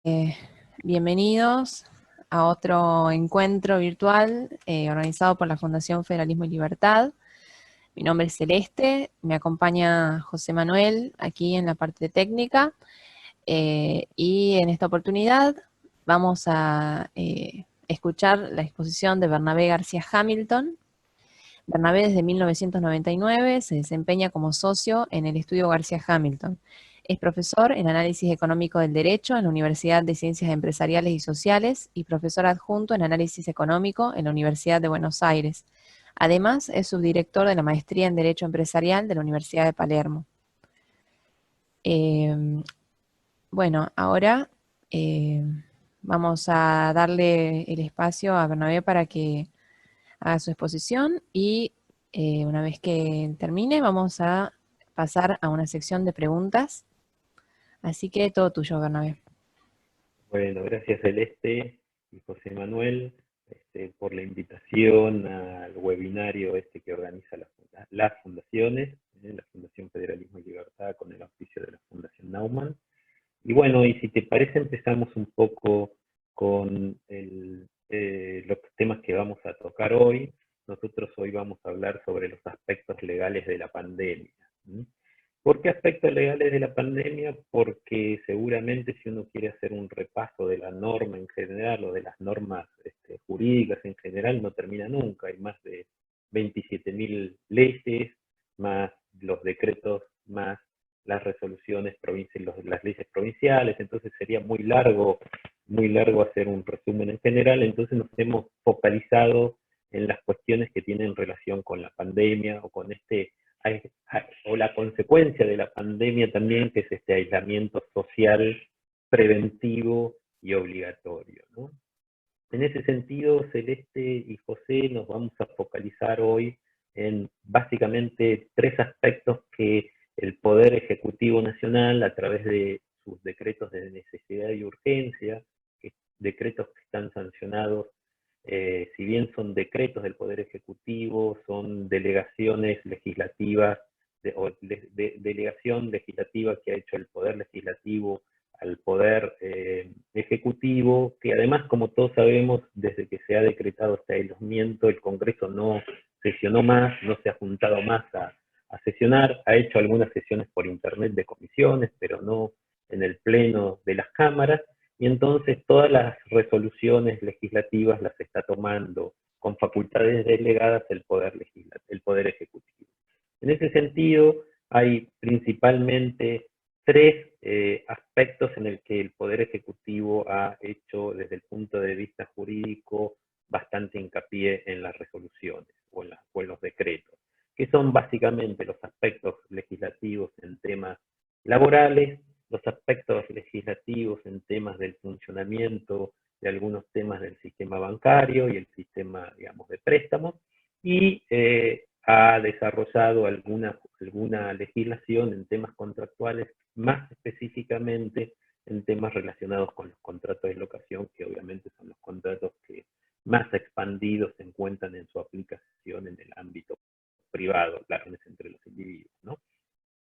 Eh, Bienvenidos a otro encuentro virtual organizado por la Fundación Federalismo y Libertad. Mi nombre es Celeste, me acompaña José Manuel aquí en la parte técnica y en esta oportunidad vamos a escuchar la exposición de Bernabé García Hamilton. Bernabé desde 1999 se desempeña como socio en el Estudio García Hamilton. Es profesor en Análisis Económico del Derecho en la Universidad de Ciencias Empresariales y Sociales y profesor adjunto en Análisis Económico en la Universidad de Buenos Aires. Además, es subdirector de la Maestría en Derecho Empresarial de la Universidad de Palermo. Eh, bueno, ahora eh, vamos a darle el espacio a Bernabé para que haga su exposición y una vez que termine vamos a pasar a una sección de preguntas. Así que todo tuyo, Bernabé. Bueno, gracias Celeste y José Manuel por la invitación al webinario que organiza las fundaciones, la Fundación Federalismo y Libertad con el auspicio de la Fundación Naumann. Y bueno, y si te parece empezamos un poco con los temas que vamos a tocar hoy. Nosotros hoy vamos a hablar sobre los aspectos legales de la pandemia. ¿Sí? ¿Por qué aspectos legales de la pandemia? Porque seguramente si uno quiere hacer un repaso de la norma en general o de las normas jurídicas en general, no termina nunca. Hay más de 27.000 leyes, más los decretos, más las resoluciones provinciales, las leyes provinciales, entonces sería muy largo hacer un resumen en general, entonces nos hemos focalizado en las cuestiones que tienen relación con la pandemia o con o la consecuencia de la pandemia también, que es este aislamiento social preventivo y obligatorio, ¿no? En ese sentido, Celeste y José nos vamos a focalizar hoy en básicamente tres aspectos que el Poder Ejecutivo Nacional, a través de sus decretos de necesidad y urgencia, decretos que están sancionados, si bien son decretos del Poder Ejecutivo, son delegaciones legislativas, delegación legislativa que ha hecho el Poder Legislativo al Poder Ejecutivo, que además, como todos sabemos, desde que se ha decretado este aislamiento, el Congreso no sesionó más, no se ha juntado más a sesionar, ha hecho algunas sesiones por internet de comisiones, pero no en el pleno de las cámaras, y entonces todas las resoluciones legislativas las está tomando con facultades delegadas el Poder Ejecutivo. En ese sentido, hay principalmente tres aspectos en el que el Poder Ejecutivo ha hecho desde el punto de vista jurídico bastante hincapié en las resoluciones o en los decretos, que son básicamente los aspectos legislativos en temas laborales, los aspectos legislativos en temas del funcionamiento de algunos temas del sistema bancario y el sistema, digamos, de préstamos, y ha desarrollado alguna legislación en temas contractuales, más específicamente en temas relacionados con los contratos de locación, que obviamente son los contratos que más expandidos se encuentran en su aplicación en el ámbito privado, relaciones entre los individuos, ¿no?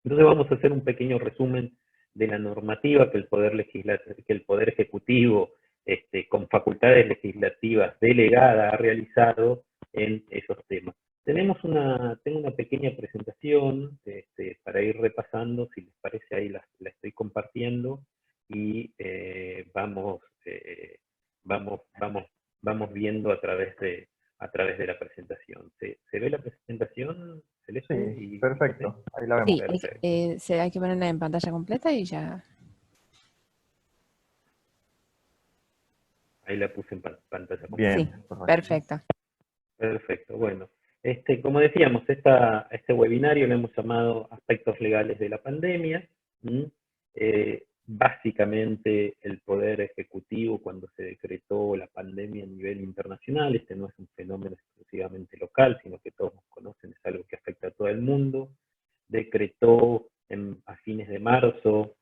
Entonces vamos a hacer un pequeño resumen de la normativa que el Poder Ejecutivo, con facultades legislativas delegadas, ha realizado en esos temas. Tengo una pequeña presentación para ir repasando, si les parece ahí la estoy compartiendo y vamos viendo a través de la presentación. ¿Se ve la presentación, Sí, Celeste y José? perfecto. Ahí la vemos. Sí, Perfecto. hay que ponerla en pantalla completa y ya. Ahí la puse en pantalla completa. Sí, Bien, perfecto. perfecto. Perfecto, bueno. Como decíamos, este webinario lo hemos llamado Aspectos Legales de la Pandemia. Básicamente, el Poder Ejecutivo, cuando se decretó la pandemia a nivel internacional, este no es un fenómeno exclusivamente local, sino que todos conocen, es algo que afecta a todo el mundo, decretó a fines de marzo,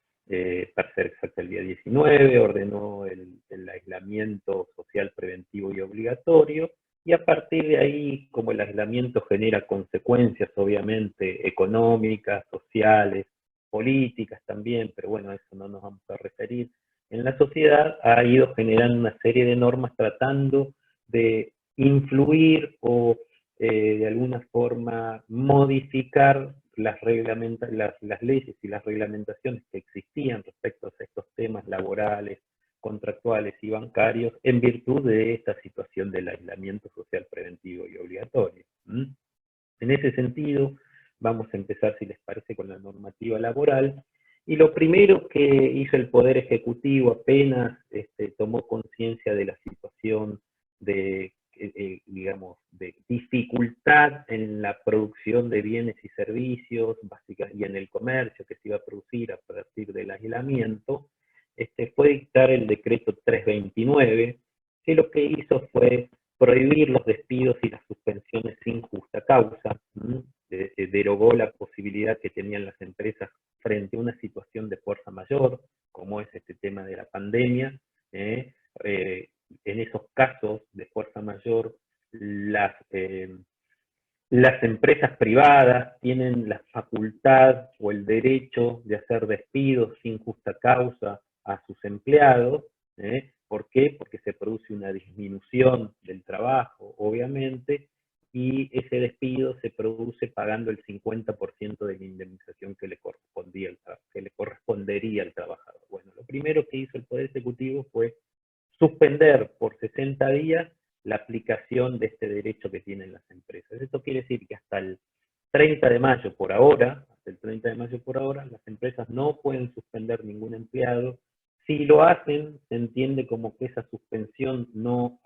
para ser exacto el día 19, ordenó el aislamiento social preventivo y obligatorio, y a partir de ahí, como el aislamiento genera consecuencias obviamente económicas, sociales, políticas también, pero bueno, a eso no nos vamos a referir, en la sociedad ha ido generando una serie de normas tratando de influir o de alguna forma modificar las leyes y las reglamentaciones que existían respecto a estos temas laborales, contractuales y bancarios en virtud de esta situación del aislamiento social preventivo y obligatorio. En ese sentido, vamos a empezar, si les parece, con la normativa laboral. Y lo primero que hizo el Poder Ejecutivo apenas tomó conciencia de la situación de, digamos, de dificultad en la producción de bienes y servicios, básicamente, y en el comercio que se iba a producir a partir del aislamiento, fue dictar el decreto 329, que lo que hizo fue prohibir los despidos y las suspensiones sin justa causa, derogó la posibilidad que tenían las empresas frente a una situación de fuerza mayor, como es este tema de la pandemia. En esos casos de fuerza mayor, las empresas privadas tienen la facultad o el derecho de hacer despidos sin justa causa a sus empleados. ¿Por qué? Porque se produce una disminución del trabajo, obviamente, y ese despido se produce pagando el 50% de la indemnización que le correspondería al trabajador. Bueno, lo primero que hizo el Poder Ejecutivo fue suspender por 60 días la aplicación de este derecho que tienen las empresas. Esto quiere decir que hasta el 30 de mayo por ahora, las empresas no pueden suspender ningún empleado. Si lo hacen, se entiende como que esa suspensión no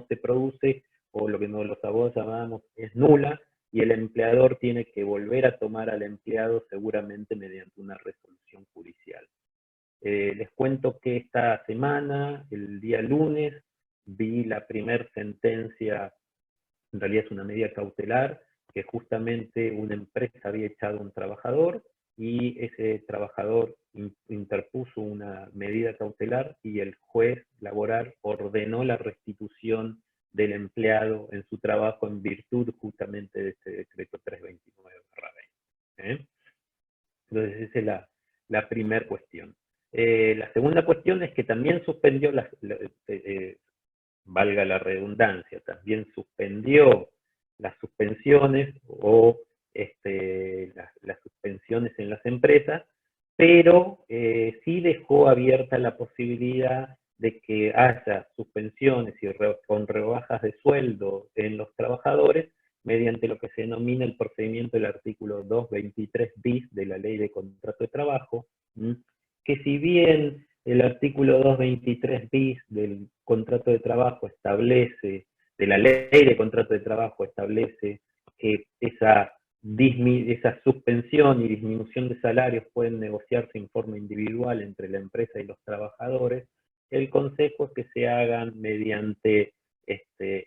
se produce, o lo que los abogados llamamos es nula, y el empleador tiene que volver a tomar al empleado seguramente mediante una resolución judicial. Les cuento que esta semana, el día lunes, vi la primera sentencia, en realidad es una medida cautelar, que justamente una empresa había echado a un trabajador y ese trabajador interpuso una medida cautelar y el juez laboral ordenó la restitución del empleado en su trabajo en virtud justamente de este decreto 329/20. Entonces esa es la primera cuestión. La segunda cuestión es que también suspendió, valga la redundancia, también suspendió las suspensiones o las suspensiones en las empresas, pero sí dejó abierta la posibilidad de que haya suspensiones y con rebajas de sueldo en los trabajadores mediante lo que se denomina el procedimiento del artículo 223 bis de la Ley de Contrato de Trabajo, que si bien el artículo 223 bis del contrato de trabajo establece, de la Ley de Contrato de Trabajo establece que esa suspensión y disminución de salarios pueden negociarse en forma individual entre la empresa y los trabajadores, el consejo es que se hagan mediante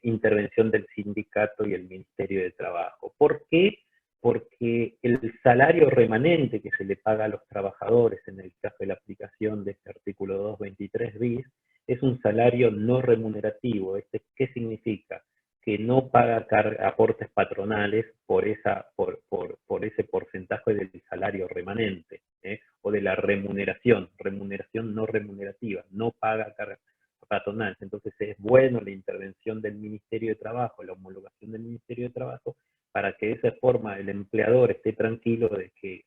intervención del sindicato y el Ministerio de Trabajo. ¿Por qué? Porque el salario remanente que se le paga a los trabajadores en el caso de la aplicación de este artículo 223 bis es un salario no remunerativo. ¿Qué significa? Que no paga aportes patronales por ese porcentaje del salario remanente, o de la remuneración no remunerativa, no paga cargas patronales. Entonces es bueno la intervención del Ministerio de Trabajo, la homologación del Ministerio de Trabajo, para que de esa forma el empleador esté tranquilo de que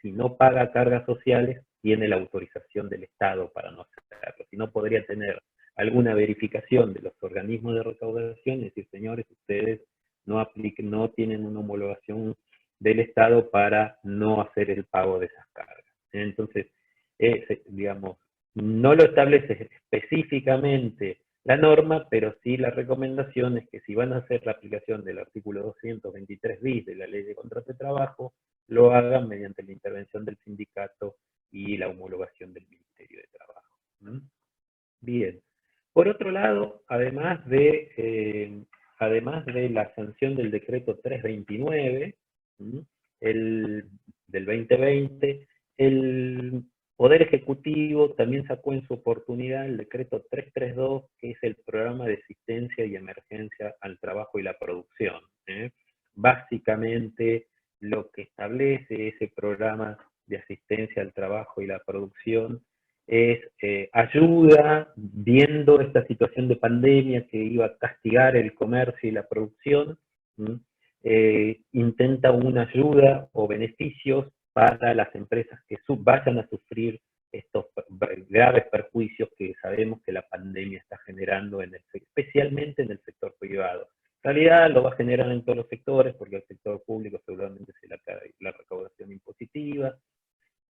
si no paga cargas sociales, tiene la autorización del Estado para no hacerlo. Si no, podría tener alguna verificación de los organismos de recaudación y decir, señores, ustedes no tienen una homologación del Estado para no hacer el pago de esas cargas. Entonces, digamos, no lo establece específicamente la norma, pero sí la recomendación es que si van a hacer la aplicación del artículo 223 bis de la Ley de Contrato de Trabajo, lo hagan mediante la intervención del sindicato y la homologación del Ministerio de Trabajo. Bien. Por otro lado, además de la sanción del decreto 329 del 2020, el Poder Ejecutivo también sacó en su oportunidad el decreto 332, que es el programa de asistencia y emergencia al trabajo y la producción. Básicamente, lo que establece ese programa de asistencia al trabajo y la producción es ayuda, viendo esta situación de pandemia que iba a castigar el comercio y la producción, intenta una ayuda o beneficios para las empresas que vayan a sufrir estos graves perjuicios que sabemos que la pandemia está generando, especialmente en el sector privado. En realidad lo va a generar en todos los sectores, porque el sector público seguramente es la recaudación impositiva,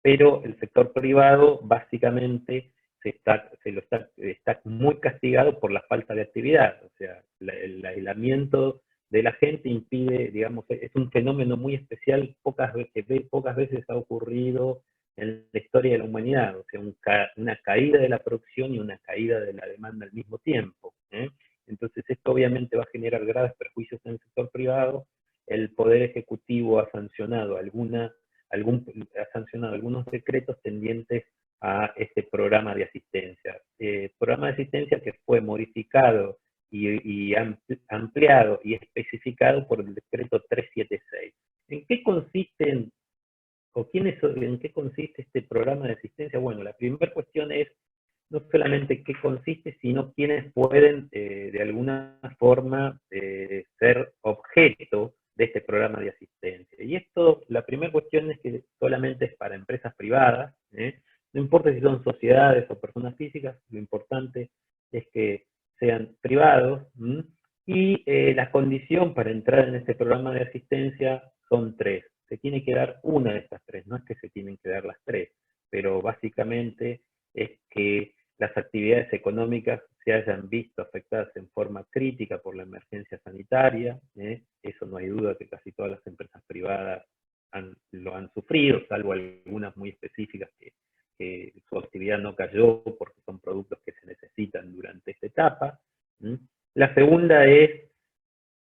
pero el sector privado básicamente está muy castigado por la falta de actividad. O sea, el aislamiento de la gente impide, digamos, es un fenómeno muy especial, pocas veces ha ocurrido en la historia de la humanidad. O sea, una caída de la producción y una caída de la demanda al mismo tiempo. Entonces esto obviamente va a generar graves perjuicios en el sector privado. El Poder Ejecutivo ha sancionado algunos decretos tendientes a este programa de asistencia. Programa de asistencia que fue modificado y ampliado y especificado por el decreto 376. ¿En qué consiste en qué consiste este programa de asistencia? Bueno, la primera cuestión es no solamente qué consiste, sino quiénes pueden de alguna forma ser objeto de este programa de asistencia. Y esto, la primera cuestión es que solamente es para empresas privadas, no importa si son sociedades o personas físicas, lo importante es que sean privados, y la condición para entrar en este programa de asistencia son tres. Se tiene que dar una de estas tres, no es que se tienen que dar las tres, pero básicamente es que las actividades económicas se hayan visto afectadas en forma crítica por la emergencia sanitaria. Eso no hay duda que casi todas las empresas privadas lo han sufrido, salvo algunas muy específicas que su actividad no cayó porque son productos que se necesitan durante esta etapa. La segunda es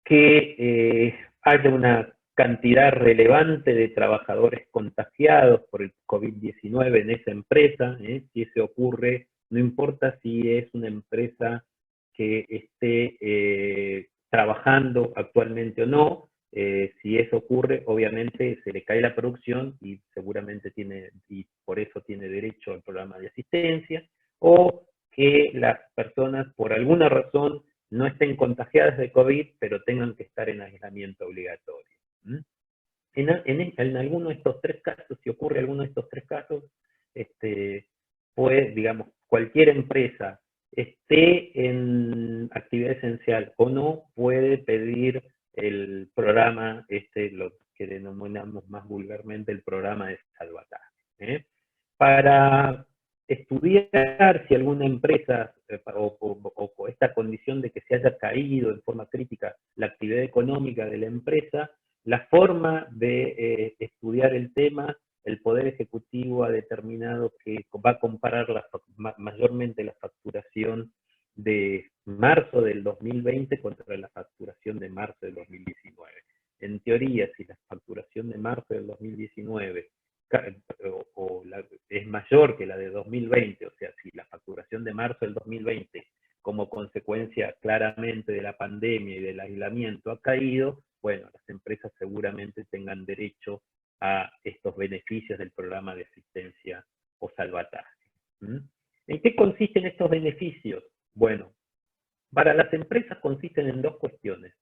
que haya una cantidad relevante de trabajadores contagiados por el COVID-19 en esa empresa. Si eso ocurre, no importa si es una empresa que esté trabajando actualmente o no, si eso ocurre, obviamente se le cae la producción y seguramente y por eso tiene derecho al programa de asistencia, o que las personas por alguna razón no estén contagiadas de COVID, pero tengan que estar en aislamiento obligatorio. En alguno de estos tres casos, si ocurre alguno de estos tres casos, pues, digamos, cualquier empresa esté en actividad esencial o no, puede pedir el programa, lo que denominamos más vulgarmente el programa de salvataje. Para estudiar si alguna empresa o esta condición de que se haya caído en forma crítica la actividad económica de la empresa, la forma de estudiar el tema, el Poder Ejecutivo ha determinado que va a comparar mayormente la facturación de marzo del 2020 contra la facturación de marzo del 2019. En teoría, si la facturación de marzo del 2019 es mayor que la de 2020, o sea, si la facturación de marzo del 2020 como consecuencia claramente de la pandemia y del aislamiento ha caído, bueno, las empresas seguramente tengan derecho a estos beneficios del programa de asistencia o salvataje. ¿En qué consisten estos beneficios? Bueno, para las empresas consisten en dos cuestiones.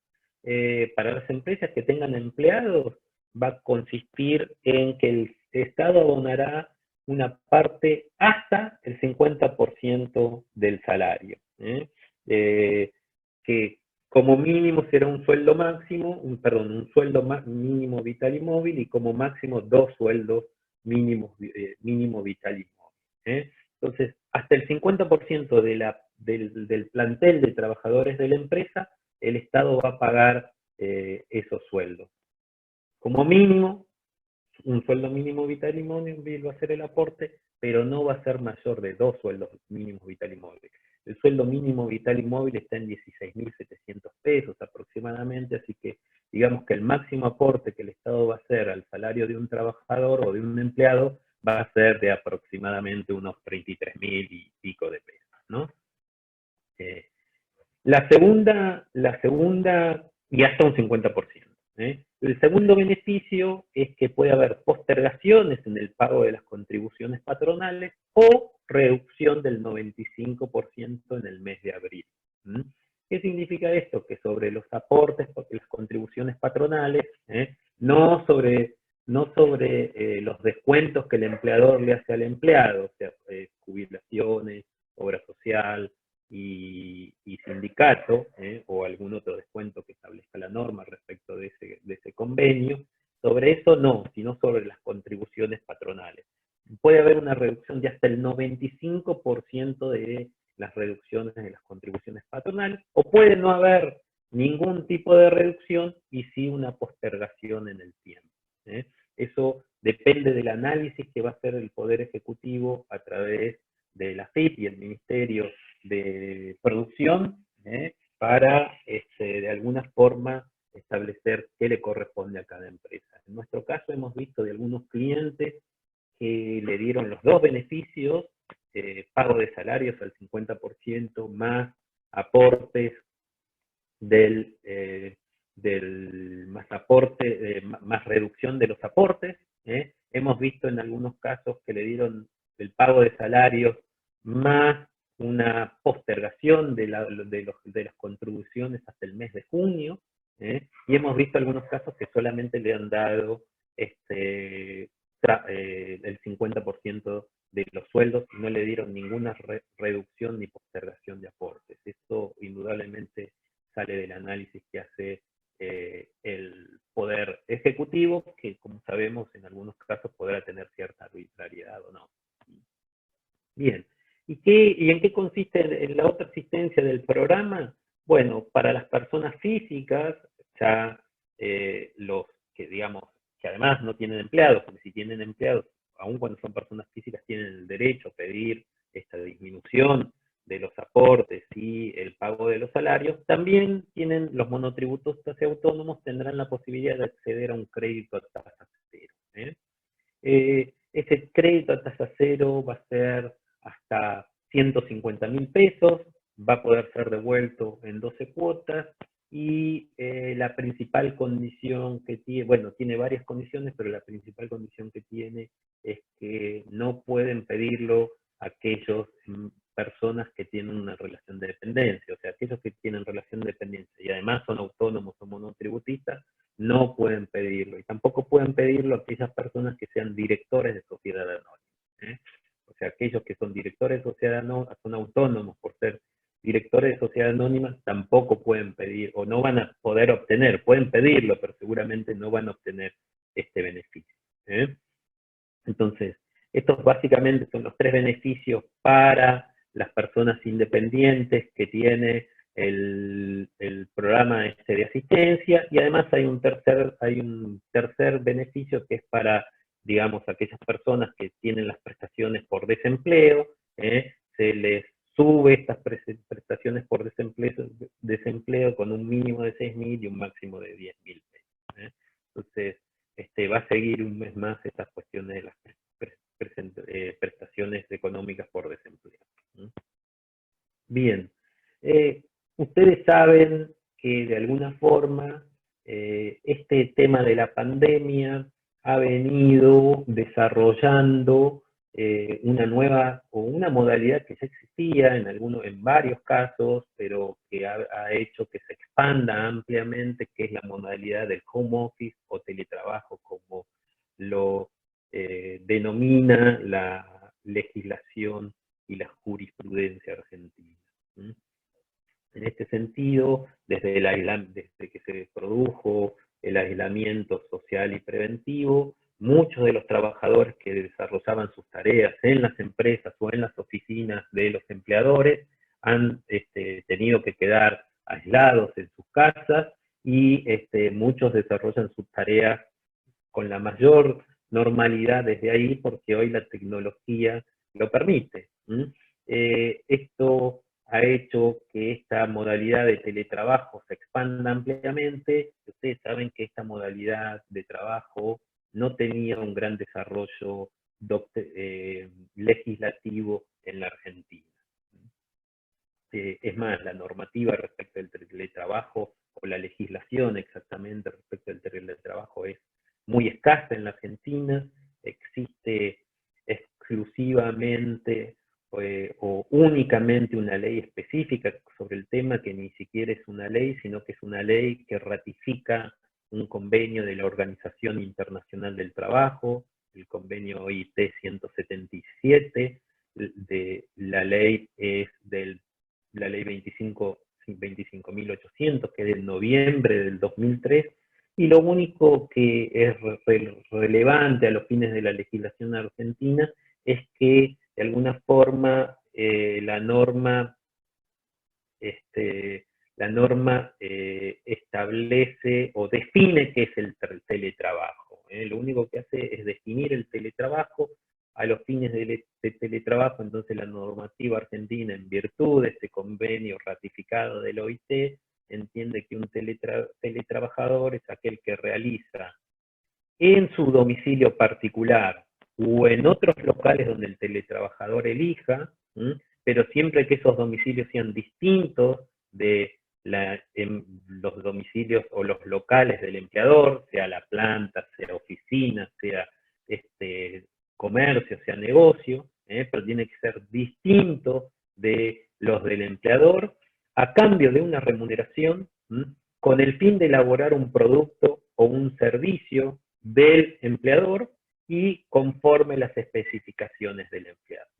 Para las empresas que tengan empleados, va a consistir en que el Estado abonará una parte hasta el 50% del salario. Que como mínimo será un sueldo máximo, un sueldo mínimo vital y móvil, y como máximo 2 sueldos mínimo vital y móvil. Entonces, hasta el 50% del plantel de trabajadores de la empresa, el Estado va a pagar esos sueldos. Como mínimo, un sueldo mínimo vital y móvil va a ser el aporte, pero no va a ser mayor de 2 sueldos mínimos vital y móvil. El sueldo mínimo vital y móvil está en 16.700 pesos aproximadamente, así que digamos que el máximo aporte que el Estado va a hacer al salario de un trabajador o de un empleado va a ser de aproximadamente unos 33.000 y pico de pesos, ¿no? La segunda, y hasta un 50%. El segundo beneficio es que puede haber postergaciones en el pago de las contribuciones patronales o reducción del 95% en el mes de abril. ¿Qué significa esto? Que sobre los aportes, las contribuciones patronales, no sobre los descuentos que el empleador le hace al empleado, o sea, jubilaciones, obra social y sindicato, o algún otro descuento que establezca la norma respecto de ese convenio, sobre eso no, sino sobre las contribuciones patronales. Puede haber una reducción de hasta el 95% de las reducciones de las contribuciones patronales, o puede no haber ningún tipo de reducción y sí una postergación en el tiempo. Eso depende del análisis que va a hacer el Poder Ejecutivo a través de la FIP y el Ministerio de Producción, para de alguna forma establecer qué le corresponde a cada empresa. En nuestro caso hemos visto de algunos clientes que le dieron los dos beneficios, pago de salarios al 50% más aportes más reducción de los aportes. Hemos visto en algunos casos que le dieron el pago de salarios más una postergación de las contribuciones hasta el mes de junio, y hemos visto algunos casos que solamente le han dado el 50% de los sueldos y no le dieron ninguna reducción ni postergación de aportes. Esto indudablemente sale del análisis que hace el Poder Ejecutivo, que como sabemos en algunos casos podrá tener cierta arbitrariedad o no. Bien, ¿y en qué consiste la otra asistencia del programa? Bueno, para las personas físicas, ya los que digamos, que además no tienen empleados, porque si tienen empleados, aun cuando son personas físicas, tienen el derecho a pedir esta disminución de los aportes y el pago de los salarios. También tienen los monotributistas y autónomos, tendrán la posibilidad de acceder a un crédito a tasa cero. Ese crédito a tasa cero va a ser hasta 150.000 pesos, va a poder ser devuelto en 12 cuotas, y la principal condición que tiene, bueno, tiene varias condiciones, pero la principal condición que tiene es que no pueden pedirlo aquellos personas que tienen una relación de dependencia, o sea, aquellos que tienen relación de dependencia y además son autónomos o monotributistas, no pueden pedirlo, y tampoco pueden pedirlo aquellas personas que sean directores de sociedad anónima. O sea, aquellos que son directores de sociedad anónima, son autónomos por ser directores de sociedad anónima, tampoco pueden pedir, o no van a poder obtener, pueden pedirlo, pero seguramente no van a obtener este beneficio. Entonces, estos básicamente son los tres beneficios para las personas independientes que tiene el programa de asistencia, y además hay un tercer beneficio que es para, digamos, aquellas personas que tienen las prestaciones por desempleo, se les sube estas prestaciones por desempleo con un mínimo de 6.000 y un máximo de 10.000 pesos. Entonces, va a seguir un mes más estas cuestiones de las prestaciones económicas por desempleo. Bien, ustedes saben que de alguna forma este tema de la pandemia ha venido desarrollando una nueva o una modalidad que ya existía en varios casos, pero que ha hecho que se expanda ampliamente, que es la modalidad del home office o teletrabajo, como lo denomina la legislación y la jurisprudencia argentina. En este sentido, desde que se produjo el aislamiento social y preventivo, muchos de los trabajadores que desarrollaban sus tareas en las empresas o en las oficinas de los empleadores han tenido que quedar aislados en sus casas, y muchos desarrollan sus tareas con la mayor normalidad desde ahí, porque hoy la tecnología lo permite. Esto ha hecho que esta modalidad de teletrabajo se expanda ampliamente. Ustedes saben que esta modalidad de trabajo no tenía un gran desarrollo legislativo en la Argentina. Es más, la normativa respecto del teletrabajo, o la legislación exactamente respecto del teletrabajo, es muy escasa en la Argentina. Existe exclusivamente o únicamente una ley específica sobre el tema, que ni siquiera es una ley, sino que es una ley que ratifica un convenio de la Organización Internacional del Trabajo, el convenio OIT 177, de la ley es la ley 25.800, que es de noviembre del 2003, y lo único que es relevante a los fines de la legislación argentina es que de alguna forma la norma establece o define qué es el teletrabajo. Lo único que hace es definir el teletrabajo a los fines de teletrabajo. Entonces la normativa argentina, en virtud de este convenio ratificado del OIT, entiende que un teletrabajador es aquel que realiza en su domicilio particular o en otros locales donde el teletrabajador elija, pero siempre que esos domicilios sean distintos de los domicilios o los locales del empleador, sea la planta, sea oficina, sea comercio, sea negocio, pero tiene que ser distinto de los del empleador, a cambio de una remuneración, con el fin de elaborar un producto o un servicio del empleador y conforme las especificaciones del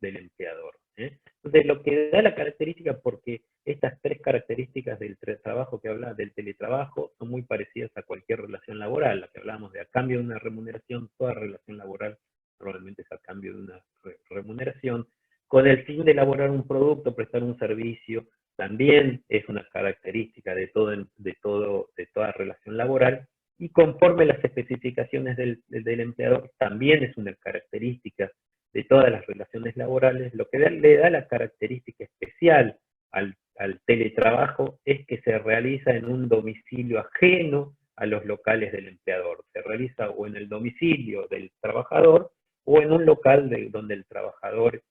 empleador. Entonces, lo que da la característica, porque estas tres características del trabajo que habla del teletrabajo son muy parecidas a cualquier relación laboral, la que hablamos de a cambio de una remuneración. Toda relación laboral probablemente es a cambio de una remuneración, con el fin de elaborar un producto, prestar un servicio, también es una característica de toda relación laboral, y conforme las especificaciones del empleador, también es una característica de todas las relaciones laborales. Lo que le da la característica especial al teletrabajo es que se realiza en un domicilio ajeno a los locales del empleador. Se realiza o en el domicilio del trabajador o en un local donde el trabajador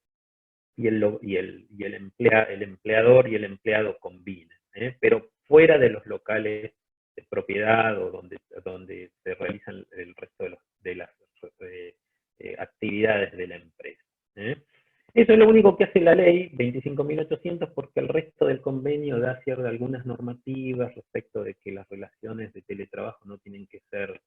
y el empleador y el empleado combinen, pero fuera de los locales de propiedad o donde se realizan el resto de las actividades de la empresa. Eso es lo único que hace la ley 25.800, porque el resto del convenio da algunas normativas respecto de que las relaciones de teletrabajo no tienen que ser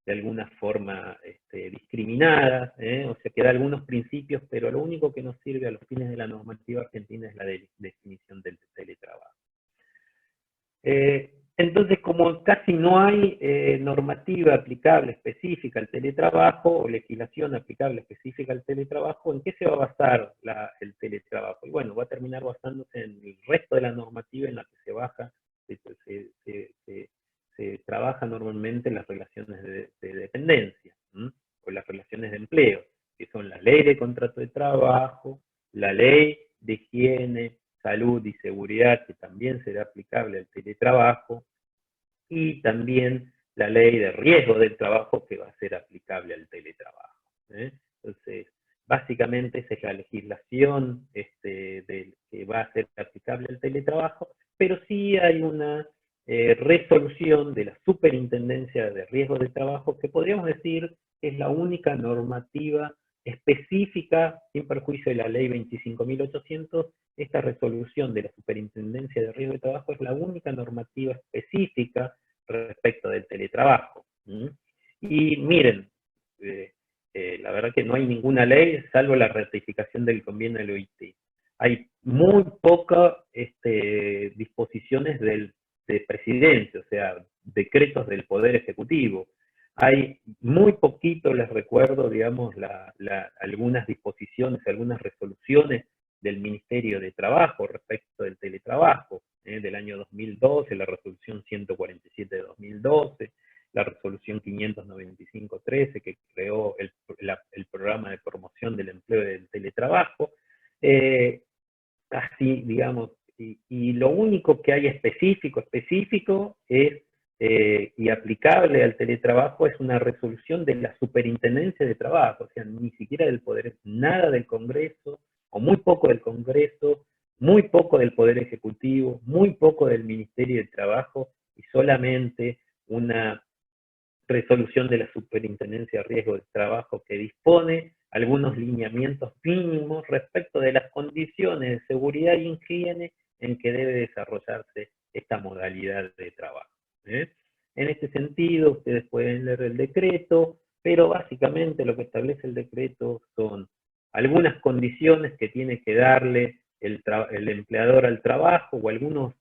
de alguna forma discriminadas, o sea, que da algunos principios, pero lo único que nos sirve a los fines de la normativa argentina es la definición del teletrabajo. Entonces, como casi no hay normativa aplicable específica al teletrabajo o legislación aplicable específica al teletrabajo, ¿en qué se va a basar el teletrabajo? Y bueno, va a terminar basándose en el resto de la normativa en la que se trabaja normalmente en las relaciones de dependencia, o las relaciones de empleo, que son la ley de contrato de trabajo, la ley de higiene, salud y seguridad, que también será aplicable al teletrabajo, y también la ley de riesgo del trabajo, que va a ser aplicable al teletrabajo. Entonces, básicamente esa es la legislación que va a ser aplicable al teletrabajo, pero sí hay una resolución de la Superintendencia de Riesgo de Trabajo, que podríamos decir es la única normativa específica, sin perjuicio de la ley 25.800, esta resolución de la Superintendencia de Riesgo de Trabajo es la única normativa específica respecto del teletrabajo. Y miren, la verdad que no hay ninguna ley, salvo la ratificación del convenio del OIT. Hay muy pocas disposiciones de presidencia, o sea, decretos del Poder Ejecutivo. Hay muy poquito, les recuerdo, digamos, algunas disposiciones, algunas resoluciones del Ministerio de Trabajo respecto del teletrabajo, del año 2012, la resolución 147 de 2012, la resolución 595-13, que creó el programa de promoción del empleo del teletrabajo, así, digamos, y lo único que hay específico es, y aplicable al teletrabajo, es una resolución de la Superintendencia de Trabajo, o sea, ni siquiera del Poder, nada del Congreso, o muy poco del Congreso, muy poco del Poder Ejecutivo, muy poco del Ministerio de Trabajo, y solamente una resolución de la Superintendencia de Riesgo de Trabajo que dispone algunos lineamientos mínimos respecto de las condiciones de seguridad y higiene en que debe desarrollarse esta modalidad de trabajo. En este sentido, ustedes pueden leer el decreto, pero básicamente lo que establece el decreto son algunas condiciones que tiene que darle el empleador al trabajo o algunos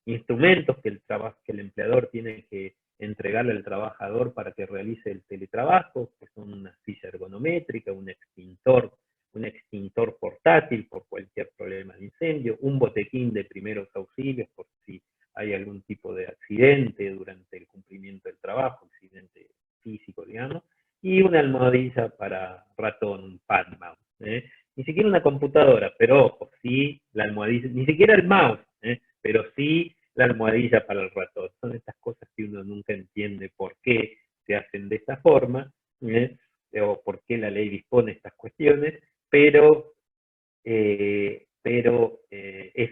instrumentos que el empleador tiene que entregarle al trabajador para que realice el teletrabajo, que son una silla ergonométrica, un extintor portátil por cualquier problema de incendio, un botequín de primeros auxilios por si hay algún tipo de accidente durante el cumplimiento del trabajo, accidente físico, digamos, y una almohadilla para ratón, un pad mouse. Ni siquiera una computadora, pero ojo, sí la almohadilla, ni siquiera el mouse, pero sí la almohadilla para el ratón. Son estas cosas que uno nunca entiende por qué se hacen de esta forma, o por qué la ley dispone estas cuestiones, pero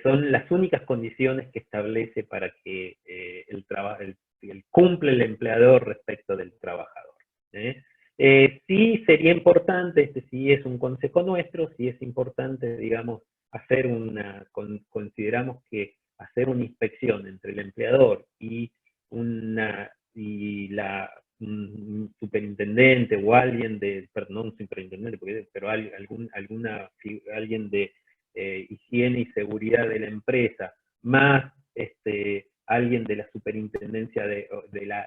son las únicas condiciones que establece para que cumple el empleador respecto del trabajador. Sí sería importante, este sí es un consejo nuestro, sí es importante, digamos, consideramos que hacer una inspección entre el empleador y la un superintendente o alguien perdón, no un superintendente, pero alguien de higiene y seguridad de la empresa, más alguien de la superintendencia de la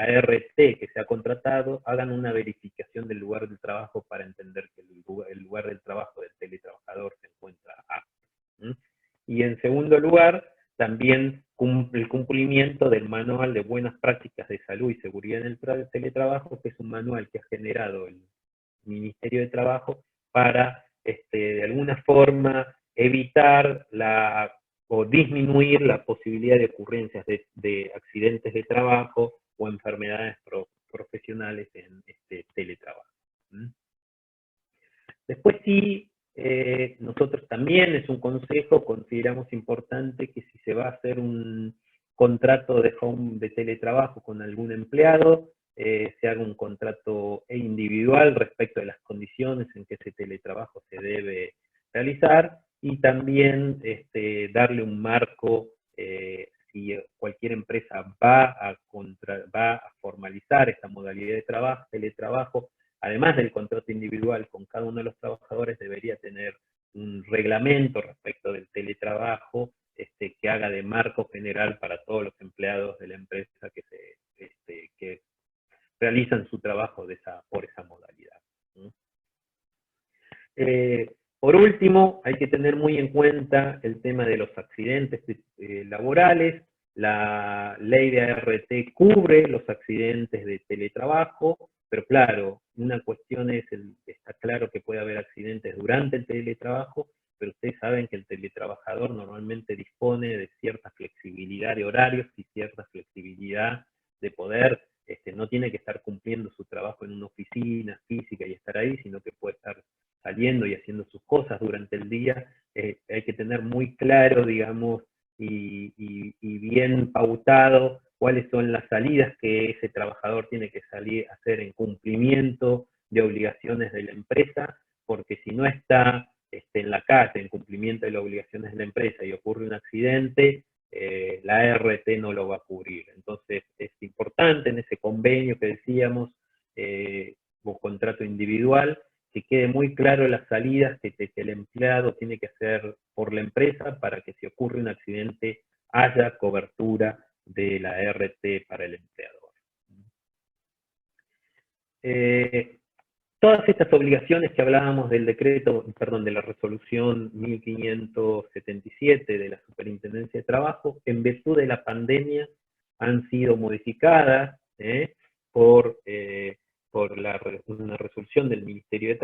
ART que se ha contratado, hagan una verificación del lugar del trabajo para entender que el lugar del trabajo del teletrabajador se encuentra apto. Y en segundo lugar, también el cumplimiento del manual de buenas prácticas de salud y seguridad en el teletrabajo, que es un manual que ha generado el Ministerio de Trabajo para, de alguna forma, evitar o disminuir la posibilidad de ocurrencias de accidentes de trabajo o enfermedades profesionales en teletrabajo. Después sí, nosotros también es un consejo, consideramos importante que si se va a hacer un contrato de teletrabajo con algún empleado, se haga un contrato individual respecto de las condiciones en que ese teletrabajo se debe realizar y también darle un marco si cualquier empresa va a formalizar esta modalidad de teletrabajo, además del contrato individual con cada uno de los trabajadores, debería tener un reglamento respecto del teletrabajo que haga de marco general para todos los empleados de la empresa que realizan su trabajo por esa modalidad. Por último, hay que tener muy en cuenta el tema de los accidentes laborales. La ley de ART cubre los accidentes de teletrabajo, pero claro, una cuestión está claro que puede haber accidentes durante el teletrabajo, pero ustedes saben que el teletrabajador normalmente dispone de cierta flexibilidad de horarios y cierta flexibilidad de poder, no tiene que estar cumpliendo su trabajo en una oficina física y estar ahí, sino que puede estar saliendo y haciendo sus cosas durante el día. Hay que tener muy claro, digamos, y bien pautado cuáles son las salidas que ese trabajador tiene que salir a hacer en cumplimiento de obligaciones de la empresa, porque si no está en la calle en cumplimiento de las obligaciones de la empresa y ocurre un accidente, la ART no lo va a cubrir. Entonces es importante en ese convenio que decíamos, o contrato individual, que quede muy claro las salidas que el empleado tiene que hacer por la empresa para que si ocurre un accidente haya cobertura de la ART para el empleador. Todas estas obligaciones que hablábamos del decreto, perdón, de la resolución 1577 de la Superintendencia de Trabajo, en virtud de la pandemia han sido modificadas por una resolución del Ministerio de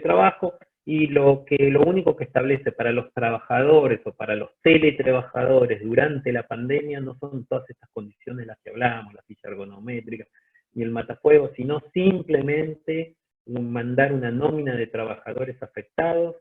Trabajo, y lo único que establece para los trabajadores o para los teletrabajadores durante la pandemia no son todas estas condiciones las que hablábamos, la silla ergonométrica ni el matafuego, sino simplemente mandar una nómina de trabajadores afectados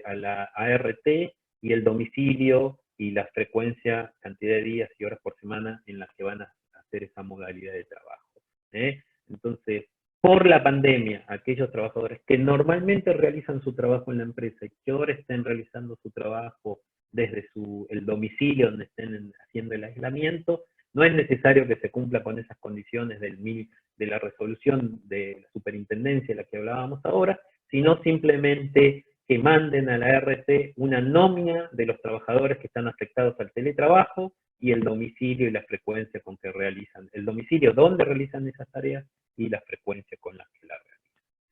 a la ART y el domicilio y la frecuencia, cantidad de días y horas por semana en las que van a hacer esa modalidad de trabajo. Entonces, por la pandemia, aquellos trabajadores que normalmente realizan su trabajo en la empresa y que ahora estén realizando su trabajo desde el domicilio donde estén haciendo el aislamiento, no es necesario que se cumpla con esas condiciones de la resolución de la superintendencia de la que hablábamos ahora, sino simplemente que manden a la RT una nómina de los trabajadores que están afectados al teletrabajo y el domicilio y la frecuencia con que realizan, el domicilio donde realizan esas tareas y la frecuencia con la que la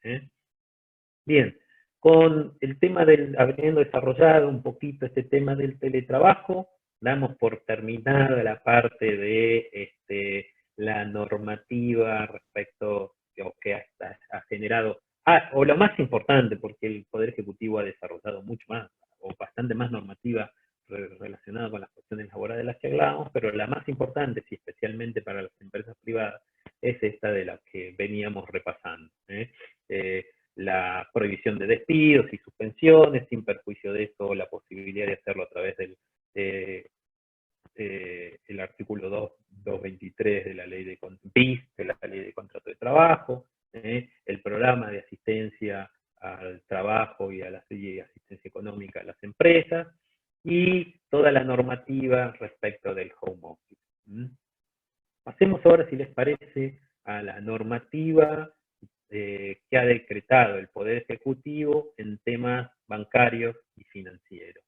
realizan. Bien, con el tema habiendo desarrollado un poquito este tema del teletrabajo, damos por terminada la parte de la normativa respecto o que ha generado, o lo más importante, porque el Poder Ejecutivo ha desarrollado mucho más o bastante más normativa relacionada con las cuestiones laborales de las que hablábamos, pero la más importante, sí, especialmente para las empresas privadas, es esta de la que veníamos repasando. La prohibición de despidos y suspensiones, sin perjuicio de esto, la posibilidad de hacerlo a través del el artículo 223 de la ley de contrato de trabajo, el programa de asistencia al trabajo y a la asistencia económica a las empresas, y toda la normativa respecto del home office. Pasemos ahora, si les parece, a la normativa que ha decretado el Poder Ejecutivo en temas bancarios y financieros,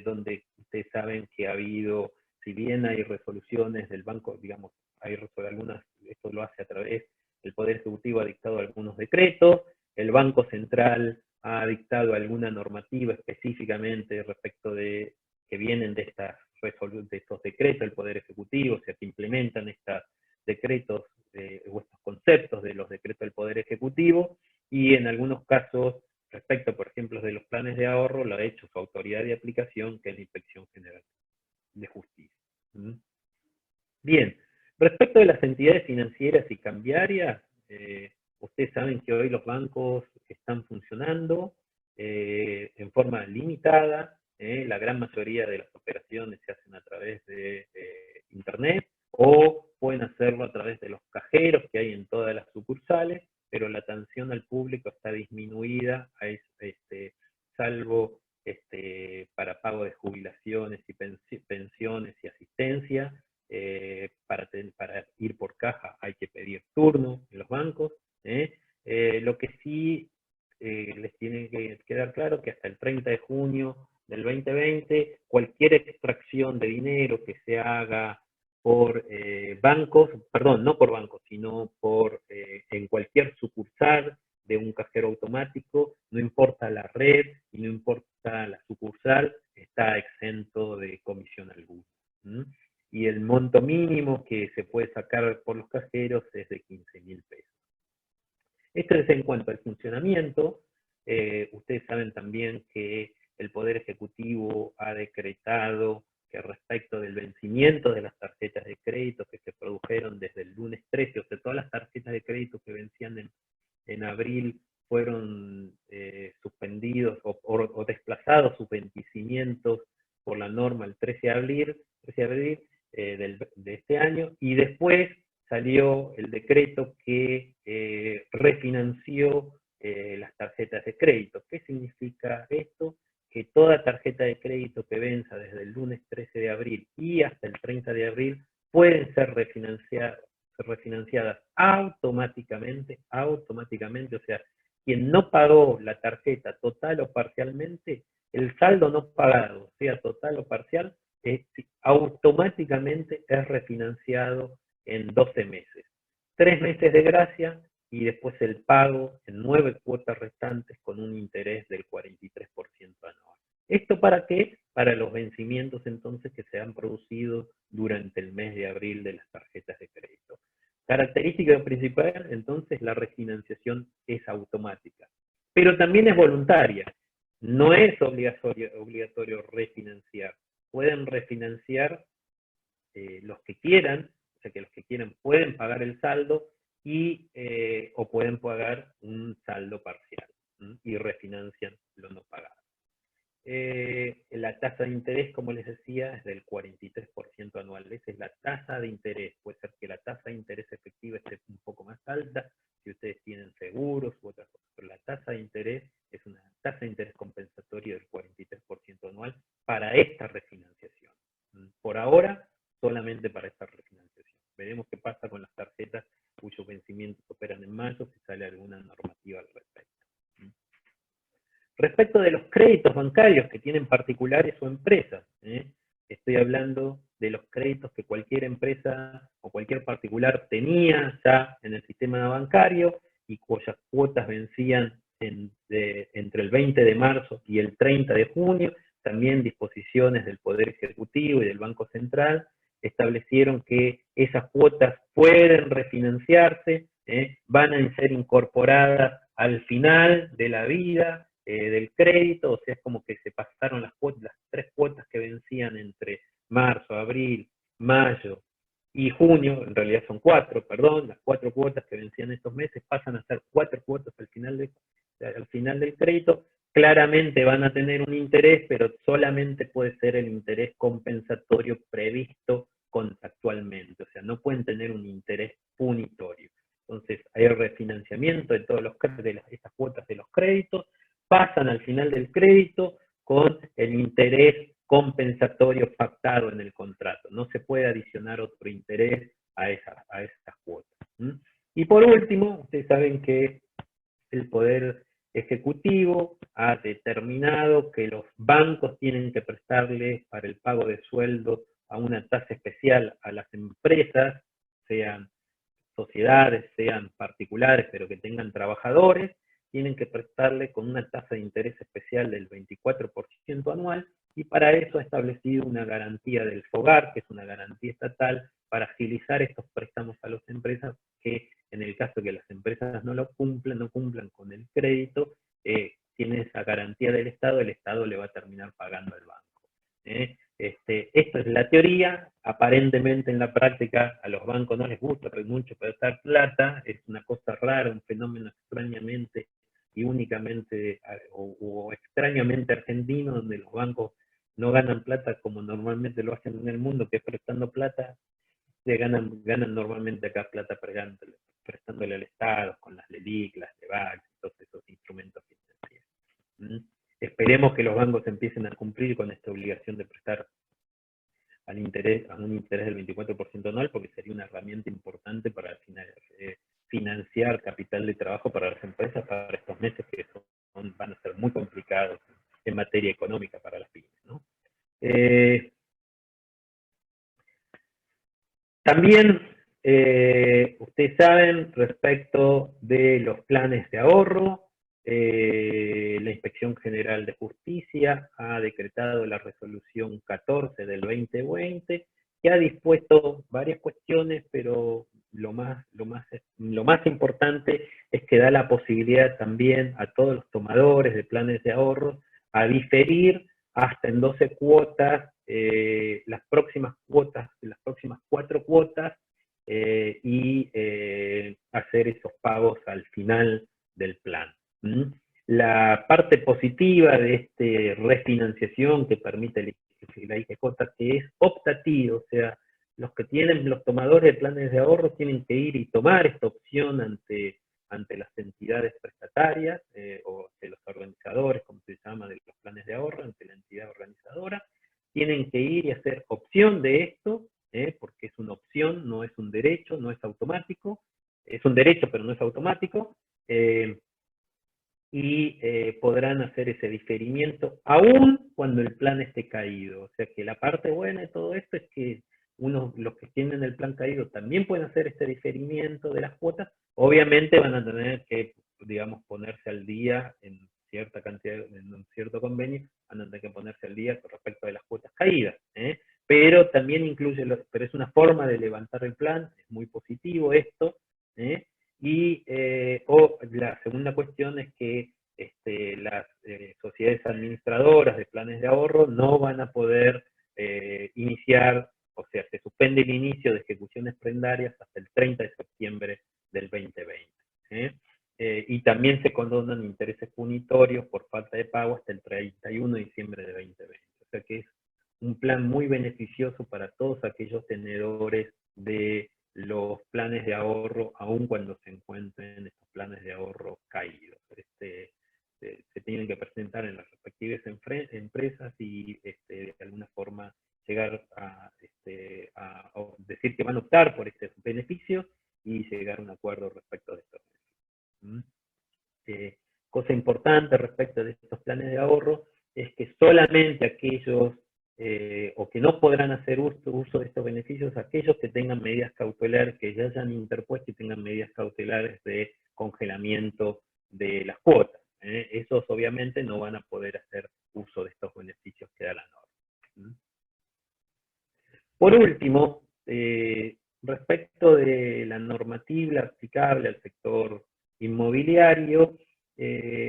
donde ustedes saben que ha habido, si bien hay resoluciones del banco, digamos, hay algunas, esto lo hace a través, el Poder Ejecutivo ha dictado algunos decretos, el Banco Central ha dictado alguna normativa específicamente respecto de que vienen de estos decretos del Poder Ejecutivo, o sea, que implementan estos decretos o estos conceptos de los decretos del Poder Ejecutivo, y en algunos casos, respecto, por ejemplo, de los planes de ahorro, lo ha hecho su autoridad de aplicación, que es la Inspección General de Justicia. Bien, respecto de las entidades financieras y cambiarias, ustedes saben que hoy los bancos están funcionando en forma limitada. La gran mayoría de las operaciones se hacen a través de Internet o pueden hacerlo a través de los cajeros que hay en todas las sucursales, pero la atención al público está disminuida, salvo para pago de jubilaciones y pensiones y asistencia. Para ir por caja hay que pedir turno en los bancos. Lo que sí les tiene que quedar claro que hasta el 30 de junio del 2020, cualquier extracción de dinero que se haga por bancos, perdón, no por bancos, sino en cualquier sucursal de un cajero automático, no importa la red y no importa la sucursal, está exento de comisión alguna. Y el monto mínimo que se puede sacar por los cajeros es de 15.000 pesos. Esto es en cuanto al funcionamiento. Ustedes saben también que el Poder Ejecutivo ha decretado que respecto del vencimiento de las tarjetas de crédito que se produjeron desde el lunes 13, o sea, todas las tarjetas de crédito que vencían en abril fueron suspendidos o desplazados sus vencimientos por la norma el 13 de abril de este año, y después salió el decreto que refinanció las tarjetas de crédito. ¿Qué significa esto? Que toda tarjeta de crédito que venza desde el lunes 13 de abril y hasta el 30 de abril pueden ser refinanciadas automáticamente, o sea, quien no pagó la tarjeta total o parcialmente, el saldo no pagado, sea total o parcial, automáticamente es refinanciado en 12 meses. 3 meses de gracia y después el pago en 9 cuotas restantes con un interés del 43% anual. ¿Esto para qué? Para los vencimientos entonces que se han producido durante el mes de abril de las tarjetas de crédito. Característica principal, entonces, la refinanciación es automática, pero también es voluntaria. No es obligatorio refinanciar. Pueden refinanciar los que quieran, o sea que los que quieran pueden pagar el saldo o pueden pagar un saldo parcial y refinancian lo no pagado. La tasa de interés, como les decía, es del 43% anual. Esa es la tasa de interés. Puede ser que la tasa de interés efectiva créditos bancarios que tienen particulares o empresas. Estoy hablando de los créditos que cualquier empresa o cualquier particular tenía ya en el sistema bancario y cuyas cuotas vencían entre el 20 de marzo y el 30 de junio. También disposiciones del Poder Ejecutivo y del Banco Central establecieron que esas cuotas pueden refinanciarse, van a ser incorporadas al final de la vida del crédito, o sea, es como que se pasaron las 3 cuotas que vencían entre marzo, abril, mayo y junio, en realidad son 4, perdón, las 4 cuotas que vencían estos meses pasan a ser 4 cuotas al final del crédito. Claramente van a tener un interés, pero solamente puede ser el interés compensatorio previsto contractualmente, o sea, no pueden tener un interés punitorio. Entonces, hay refinanciamiento de todos estas cuotas de los créditos, pasan al final del crédito con el interés compensatorio pactado en el contrato. No se puede adicionar otro interés a esas cuotas. Y por último, ustedes saben que el Poder Ejecutivo ha determinado que los bancos tienen que prestarle para el pago de sueldos a una tasa especial a las empresas, sean sociedades, sean particulares, pero que tengan trabajadores, tienen que prestarle con una tasa de interés especial del 24% anual, y para eso ha establecido una garantía del FOGAR, que es una garantía estatal, para agilizar estos préstamos a las empresas, que en el caso de que las empresas no cumplan con el crédito, tiene esa garantía del Estado, el Estado le va a terminar pagando al banco. Esto es la teoría. Aparentemente en la práctica a los bancos no les gusta mucho prestar plata, es una cosa rara, un fenómeno extrañamente y únicamente o extrañamente argentino, donde los bancos no ganan plata como normalmente lo hacen en el mundo, que es prestando plata. Ganan normalmente acá plata prestándole al Estado con las LELIQ, las LEVAC, todos esos instrumentos financieros. Esperemos que los bancos empiecen a cumplir con esta obligación de prestar a un interés del 24% anual, porque sería una herramienta importante para financiar capital de trabajo para las empresas para estos meses que van a ser muy complicados en materia económica para las pymes, ¿no? También ustedes saben respecto de los planes de ahorro, la Inspección General de Justicia ha decretado la resolución 14 del 2020, que ha dispuesto varias cuestiones, pero lo más importante es que da la posibilidad también a todos los tomadores de planes de ahorro a diferir hasta en 12 cuotas las próximas 4 cuotas y hacer esos pagos al final del plan. La parte positiva de esta refinanciación que permite la IGJ, que es optativo, o sea, los tomadores de planes de ahorro tienen que ir y tomar esta opción ante las entidades prestatarias o de los organizadores, como se llama, de los planes de ahorro, ante la entidad organizadora. Tienen que ir y hacer opción de esto, porque es una opción, no es un derecho, no es automático. Es un derecho, pero no es automático. Y podrán hacer ese diferimiento aún cuando el plan esté caído. O sea que la parte buena de todo esto es que los que tienen el plan caído también pueden hacer este diferimiento de las cuotas. Obviamente van a tener que, digamos, ponerse al día en cierta cantidad, en un cierto convenio, van a tener que ponerse al día con respecto de las cuotas caídas. Pero también incluye, pero es una forma de levantar el plan, es muy positivo esto. Y la segunda cuestión es que las sociedades administradoras de planes de ahorro no van a poder iniciar, o sea, se suspende el inicio de ejecuciones prendarias hasta el 30 de septiembre del 2020. Y también se condonan intereses punitorios por falta de pago hasta el 31 de diciembre de 2020. O sea que es un plan muy beneficioso para todos aquellos tenedores de los planes de ahorro, aun cuando se encuentren estos planes de ahorro caídos. Se tienen que presentar en las respectivas empresas y de alguna forma llegar a decir que van a optar por estos beneficios y llegar a un acuerdo respecto de estos beneficios. Cosa importante respecto de estos planes de ahorro es que solamente aquellos, o que no podrán hacer uso de estos beneficios, aquellos que tengan medidas cautelares, que ya hayan interpuesto y tengan medidas cautelares de congelamiento de las cuotas. Esos obviamente no van a poder hacer uso de estos beneficios que da la norma. Por último, respecto de la normativa aplicable al sector inmobiliario,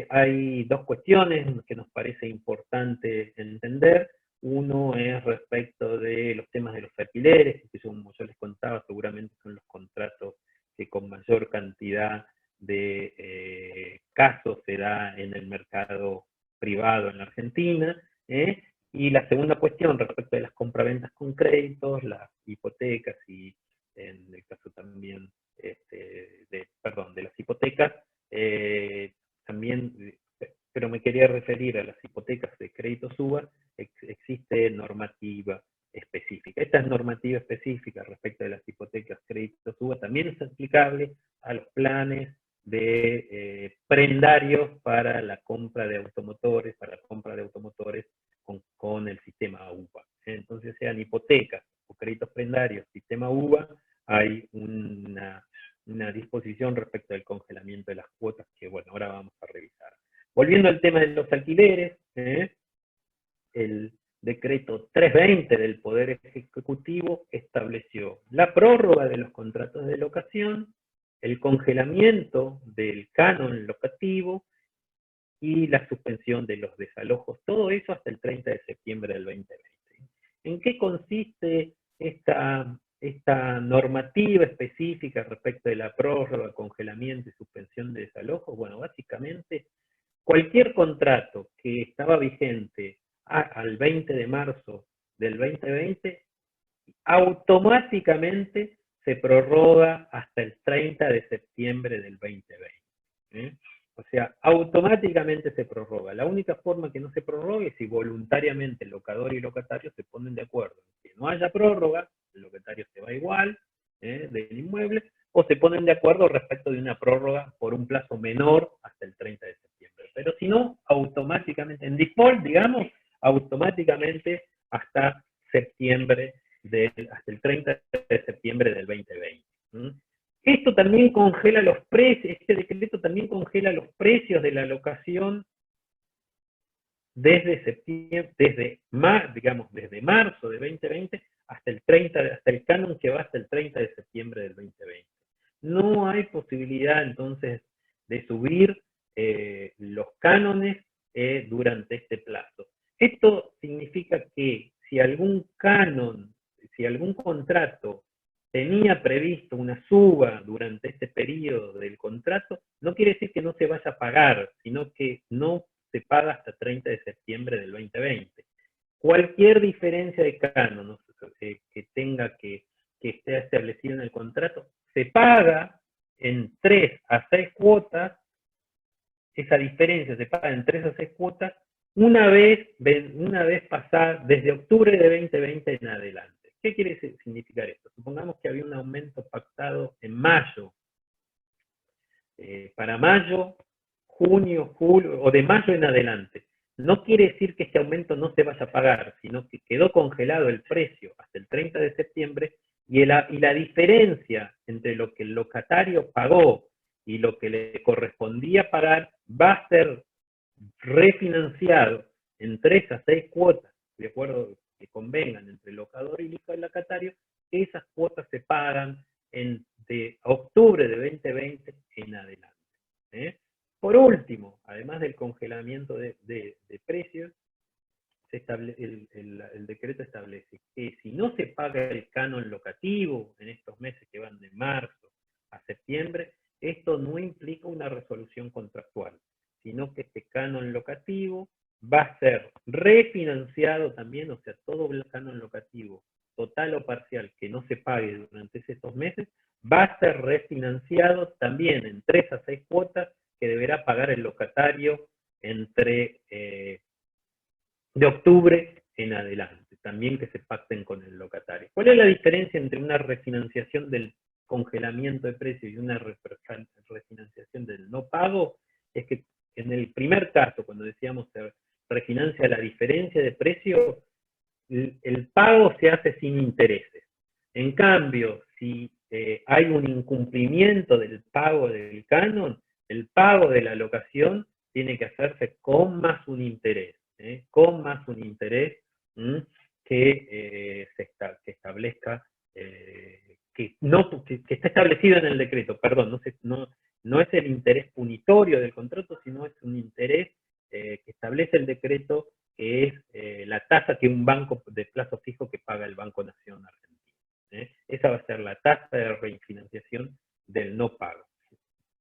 hay dos cuestiones que nos parece importante entender. Uno es respecto de los temas de los alquileres, que como yo les contaba, seguramente son los contratos que con mayor cantidad de casos se da en el mercado privado en la Argentina. Y la segunda cuestión respecto de las compraventas con créditos, las hipotecas y en el caso también de las hipotecas, también, pero me quería referir a las hipotecas de crédito UBA, existe normativa específica. Esta normativa específica respecto de las hipotecas créditos UBA también es aplicable a los planes de prendarios para la compra de automotores, con el sistema UBA. Entonces, sean hipotecas o créditos prendarios, sistema UBA, hay una disposición respecto al congelamiento de las cuotas que, bueno, ahora vamos a revisar. Volviendo al tema de los alquileres, el decreto 320 del Poder Ejecutivo estableció la prórroga de los contratos de locación, el congelamiento del canon locativo y la suspensión de los desalojos, todo eso hasta el 30 de septiembre del 2020. ¿En qué consiste esta normativa específica respecto de la prórroga, congelamiento y suspensión de desalojos? Bueno, básicamente, cualquier contrato que estaba vigente al 20 de marzo del 2020, automáticamente se prorroga hasta el 30 de septiembre del 2020. O sea, automáticamente se prorroga. La única forma que no se prorrogue es si voluntariamente el locador y el locatario se ponen de acuerdo. Que no haya prórroga, el locatario se va igual del inmueble, o se ponen de acuerdo respecto de una prórroga por un plazo menor hasta el 30 de septiembre. Pero si no, automáticamente, en default, digamos, automáticamente hasta septiembre, hasta el 30 de septiembre del 2020. Esto también congela los precios, este decreto también congela los precios de la locación desde septiembre, desde marzo de 2020 hasta el canon que va hasta el 30 de septiembre del 2020. No hay posibilidad entonces de subir los cánones durante este plazo. Esto significa que si algún contrato tenía previsto una suba durante este periodo del contrato, no quiere decir que no se vaya a pagar, sino que no se paga hasta 30 de septiembre del 2020. Cualquier diferencia de canon que tenga que esté establecido en el contrato, se paga en 3 a 6 cuotas. Esa diferencia se paga en 3 a 6 cuotas una vez pasar desde octubre de 2020 en adelante. ¿Qué quiere significar esto? Supongamos que había un aumento pactado en mayo. Para mayo, junio, julio, o de mayo en adelante. No quiere decir que este aumento no se vaya a pagar, sino que quedó congelado el precio hasta el 30 de septiembre y la diferencia entre lo que el locatario pagó y lo que le correspondía pagar va a ser refinanciado en 3 a 6 cuotas, de acuerdo que convengan entre el locador y el locatario, que esas cuotas se pagan de octubre de 2020 en adelante. Por último, además del congelamiento de precios, el decreto establece que si no se paga el canon locativo en estos meses que van de marzo a septiembre, esto no implica una resolución contractual, sino que este canon locativo va a ser refinanciado también, o sea, todo el canon locativo, total o parcial, que no se pague durante estos meses, va a ser refinanciado también en 3 a 6 cuotas que deberá pagar el locatario entre de octubre en adelante, también que se pacten con el locatario. ¿Cuál es la diferencia entre una refinanciación del congelamiento de precios y una refinanciación del no pago? Es que en el primer caso, cuando decíamos se refinancia la diferencia de precio, el pago se hace sin intereses. En cambio, si hay un incumplimiento del pago del canon, el pago de la locación tiene que hacerse con más un interés, con más un interés que establezca, que está establecido en el decreto, perdón, no es el interés punitorio del contrato, sino es un interés que establece el decreto, que es la tasa que un banco de plazo fijo que paga el Banco Nación Argentino. Esa va a ser la tasa de refinanciación del no pago.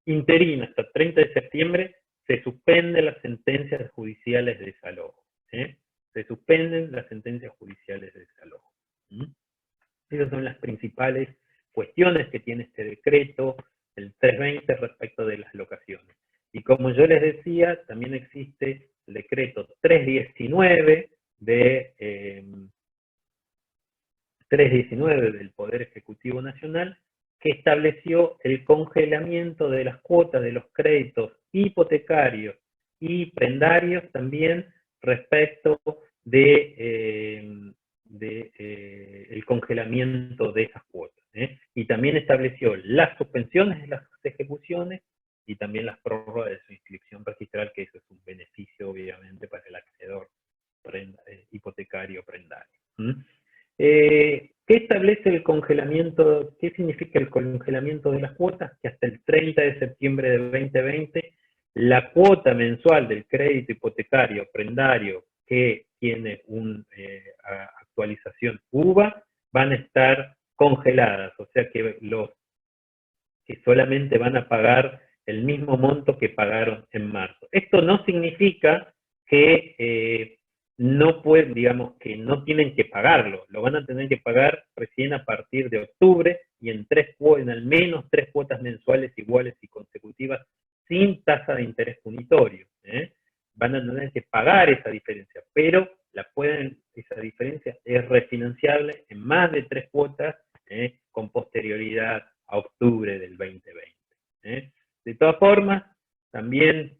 Interino hasta el 30 de septiembre se suspenden las sentencias judiciales de desalojo. Se suspenden las sentencias judiciales de desalojo. Esas son las principales cuestiones que tiene este decreto, el 320, respecto de las locaciones. Y como yo les decía, también existe el decreto 319 del Poder Ejecutivo Nacional, que estableció el congelamiento de las cuotas de los créditos hipotecarios y prendarios también respecto de el congelamiento de esas cuotas. Y también estableció las suspensiones de las ejecuciones y también las prórrogas de su inscripción registral, que eso es un beneficio obviamente para el acreedor hipotecario prendario. ¿Qué establece el congelamiento? ¿Qué significa el congelamiento de las cuotas? Que hasta el 30 de septiembre de 2020 la cuota mensual del crédito hipotecario prendario que tiene una actualización UVA van a estar congeladas, o sea que solamente van a pagar el mismo monto que pagaron en marzo. Esto no significa que no pueden, digamos, que no tienen que pagarlo, lo van a tener que pagar recién a partir de octubre y en al menos 3 cuotas mensuales iguales y consecutivas sin tasa de interés punitorio. Van a tener que pagar esa diferencia, pero esa diferencia es refinanciable en más de 3 cuotas con posterioridad a octubre del 2020. De todas formas, también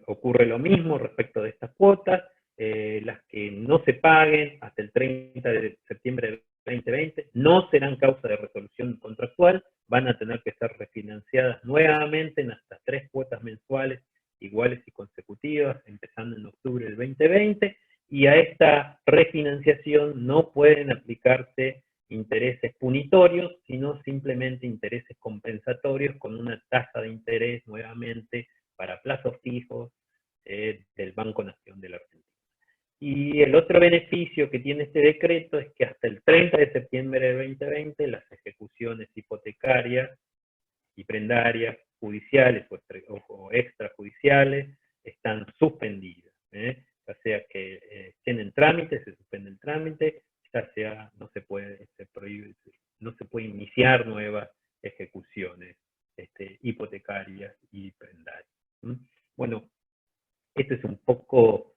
ocurre lo mismo respecto de estas cuotas, las que no se paguen hasta el 30 de septiembre del 2020 no serán causa de resolución contractual, van a tener que ser refinanciadas nuevamente en hasta 3 cuotas mensuales iguales y consecutivas, empezando en octubre del 2020, y a esta refinanciación no pueden aplicarse intereses punitorios, sino simplemente intereses compensatorios con una tasa de interés nuevamente para plazos fijos del Banco Nación de la Argentina. Y el otro beneficio que tiene este decreto es que hasta el 30 de septiembre de 2020 las ejecuciones hipotecarias y prendarias judiciales o extrajudiciales están suspendidas. Ya sea que estén en trámite, se suspende el trámite, ya sea no se puede iniciar nuevas ejecuciones hipotecarias y prendarias. Bueno, este es un poco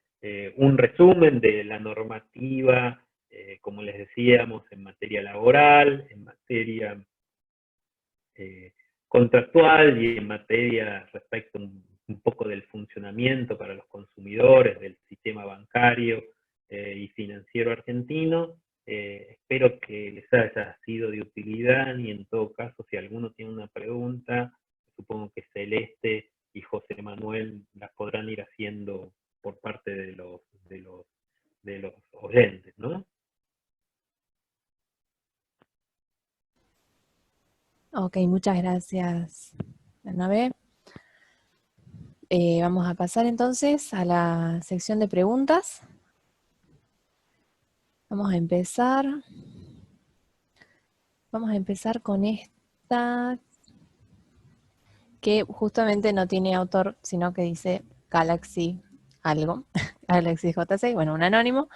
un resumen de la normativa, como les decíamos, en materia laboral, en materia contractual y en materia respecto un poco del funcionamiento para los consumidores del sistema bancario y financiero argentino. Espero que les haya sido de utilidad y en todo caso, si alguno tiene una pregunta, supongo que Celeste y José Manuel las podrán ir haciendo por parte de los oyentes, ¿no? Ok, muchas gracias, Bernabé. Vamos a pasar entonces a la sección de preguntas. Vamos a empezar con esta que justamente no tiene autor, sino que dice Galaxy algo, Galaxy J6, bueno, un anónimo,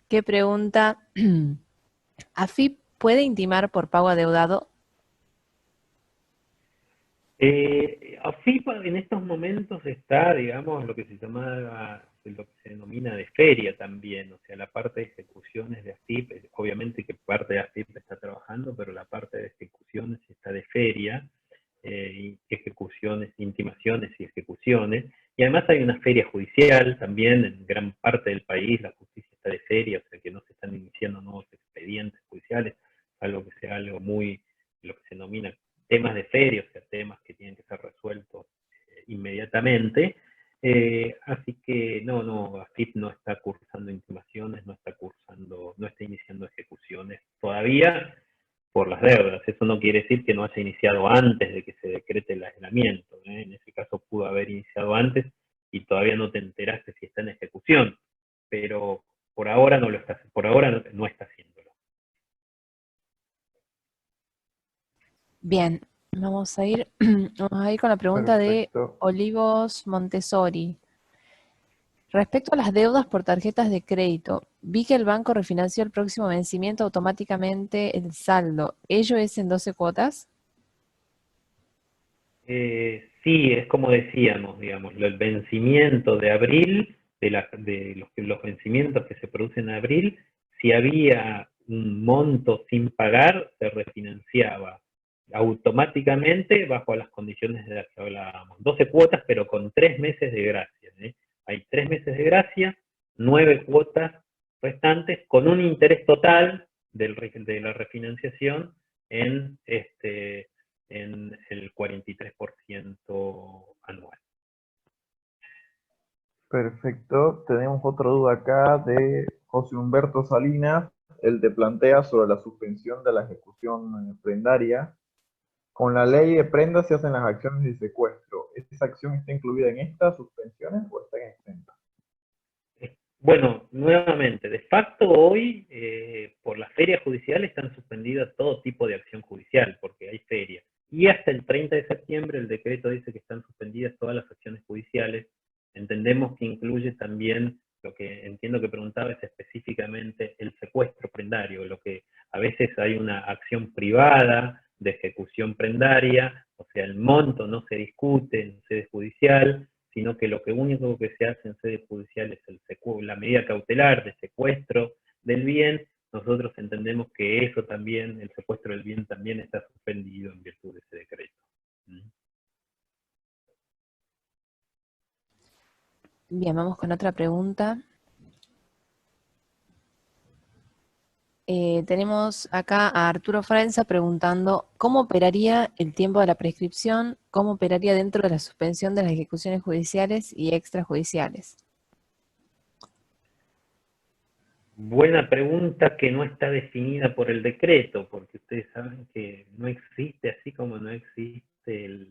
que pregunta, ¿AFIP puede intimar por pago adeudado? AFIP en estos momentos está, digamos, lo que se denomina de feria también, o sea, la parte de ejecuciones de AFIP, obviamente que parte de AFIP está trabajando, pero la parte de ejecuciones está de feria, ejecuciones, intimaciones y ejecuciones, Y además hay una feria judicial también en gran parte del país, la justicia está de feria, o sea que no se están iniciando nuevos expedientes judiciales, algo que sea algo muy, lo que se denomina temas de feria, o sea, temas que tienen que ser resueltos inmediatamente. Así que no, AFIP no está cursando intimaciones, no está iniciando ejecuciones todavía por las deudas. Eso no quiere decir que no haya iniciado antes de que se decrete el aislamiento. En ese caso pudo haber iniciado antes y todavía no te enteraste si está en ejecución, pero por ahora no lo está, por ahora no está haciéndolo. Bien, vamos a ir con la pregunta de Perfecto. Olivos Montessori. Respecto a las deudas por tarjetas de crédito, vi que el banco refinanció el próximo vencimiento automáticamente el saldo. ¿Ello es en 12 cuotas? Sí, es como decíamos, digamos, el vencimiento de abril, los vencimientos que se producen en abril, si había un monto sin pagar, se refinanciaba automáticamente bajo las condiciones de las que hablábamos. 12 cuotas, pero con 3 meses de gracia. Hay 3 meses de gracia, 9 cuotas restantes, con un interés total de la refinanciación en el 43% anual. Perfecto. Tenemos otra duda acá de José Humberto Salinas. Él te plantea sobre la suspensión de la ejecución prendaria. Con la ley de prendas se hacen las acciones de secuestro. ¿Esa acción está incluida en estas suspensiones o está exenta? Bueno, nuevamente, de facto hoy por la feria judicial están suspendidas todo tipo de acción judicial, porque hay feria. Y hasta el 30 de septiembre el decreto dice que están suspendidas todas las acciones judiciales. Entendemos que incluye también, lo que entiendo que preguntaba es específicamente el secuestro prendario, lo que a veces hay una acción privada de ejecución prendaria, o sea, el monto no se discute en sede judicial, sino que lo único que se hace en sede judicial es la medida cautelar de secuestro del bien. Nosotros entendemos que eso también, el secuestro del bien también está suspendido en virtud de ese decreto. Bien, vamos con otra pregunta. Tenemos acá a Arturo Farenza preguntando cómo operaría el tiempo de la prescripción, cómo operaría dentro de la suspensión de las ejecuciones judiciales y extrajudiciales. Buena pregunta que no está definida por el decreto, porque ustedes saben que no existe, así como no existe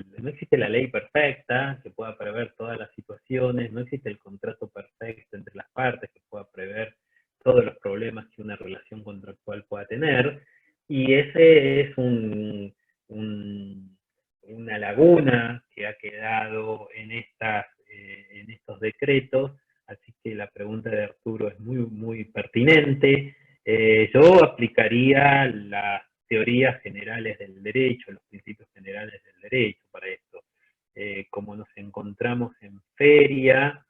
la ley perfecta que pueda prever todas las situaciones, no existe el contrato perfecto entre las partes que pueda prever todos los problemas que una relación contractual pueda tener, y ese es una laguna que ha quedado en estos decretos. Así que la pregunta de Arturo es muy pertinente. Yo aplicaría las teorías generales del derecho, los principios generales del derecho para esto. Como nos encontramos en feria,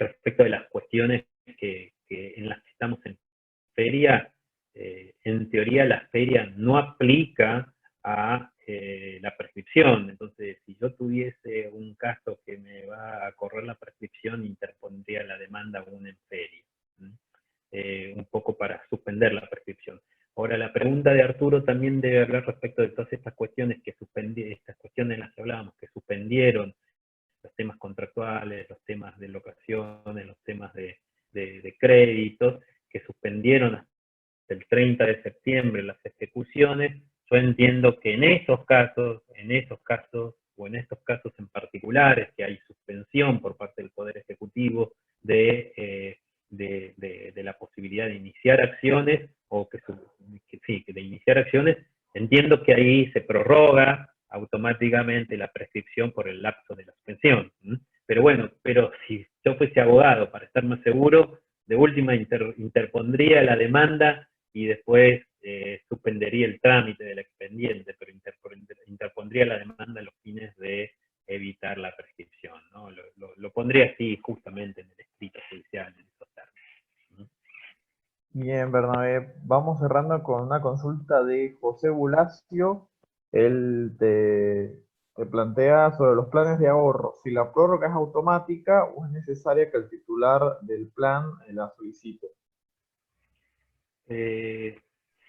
respecto de las cuestiones en las que estamos en feria, en teoría la feria no aplica a la prescripción. Entonces, si yo tuviese un caso que me va a correr la prescripción, interpondría la demanda aún en feria, un poco para suspender la prescripción. Ahora, la pregunta de Arturo también debe hablar respecto de todas estas cuestiones estas cuestiones en las que hablábamos, que suspendieron los temas contractuales, los temas de locaciones, los temas de créditos, que suspendieron hasta el 30 de septiembre las ejecuciones. Yo entiendo que en esos casos o en estos casos en particulares, que hay suspensión por parte del Poder Ejecutivo de la posibilidad de iniciar acciones, o de iniciar acciones, entiendo que ahí se prorroga automáticamente la prescripción por el lapso de la suspensión. Pero bueno, si yo fuese abogado, para estar más seguro, de última interpondría la demanda y después suspendería el trámite del expediente, pero interpondría la demanda a los fines de evitar la prescripción, ¿no? Lo pondría así justamente en el escrito judicial, en esos términos. Bien, Bernabé, vamos cerrando con una consulta de José Bulacio. Él te te plantea sobre los planes de ahorro, si la prórroga es automática o es necesaria que el titular del plan la solicite. Eh,